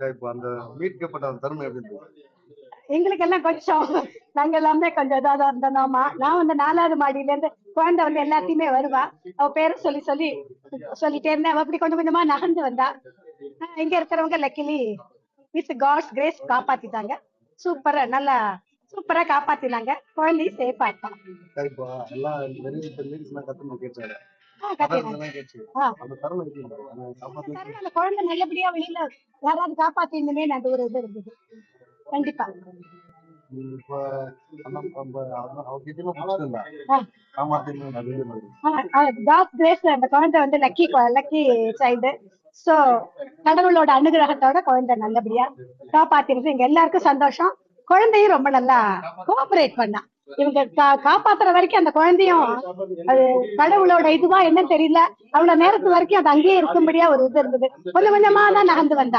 இப்போ அந்த மீட்கப்பட்ட அந்த தருணம் எப்படி இருந்தது? எங்களுக்கு எல்லாம் கொஞ்சம் நாங்க எல்லாமே கொஞ்சம் இதாக இருந்தோமா. நான் வந்து 4வது மாடியில இருந்து குழந்தை வந்து எல்லாத்தையுமே வருவா. அவ பேரை சொல்லி சொல்லி சொல்லிட்டே இருந்தேன். அவ அப்படி கொஞ்சம் கொஞ்சமா நகர்ந்து வந்தா. இங்க இருக்கிறவங்க லக்கிலி வித் காட்ஸ் கிரேஸ் காப்பாத்திட்டாங்க. சூப்பரா நல்லா சூப்பரா காப்பாத்தினாங்க. குழந்தையும் சேஃபா இருக்கான். இப்போ எல்லாம் லிரிக்ஸ்லாம் கத்துன்னு கேட்டாரு. கத்தினாங்க. கேட்டுச்சு. ஆ, அந்த தருணம் எப்படி இருந்தது? அந்த அந்த காப்பாத்தி தருணம் அந்த குழந்தை நல்லபடியா வெளியில யாராவது காப்பாத்தினுமே அந்த ஒரு இது இருந்தது. கண்டிப்பா. இப்போ அவகிட்ட பிடிச்சிருந்தா ஆ, காமாத்தின்னு அதே மாதிரி. காட்ஸ் கிரேஸ் அந்த குழந்தை வந்து லக்கி லக்கி சைல்டு. சோ கடவுளோட அனுகிரகத்தோட குழந்தை நல்லபடியா காப்பாத்தினது எங்க எல்லாருக்கும் சந்தோஷம். குழந்தையும் ரொம்ப நல்லா கோஆபரேட் பண்ணா. இவங்க காப்பாத்துற வரைக்கும் அந்த குழந்தையும் அது கடவுளோட இதுவா என்ன தெரியல, அவ்வளவு நேரத்து வரைக்கும் அது அங்கேயே இருக்கும்படியா ஒரு இது இருந்தது. கொஞ்சம் கொஞ்சமா தான் நகர்ந்து வந்தா.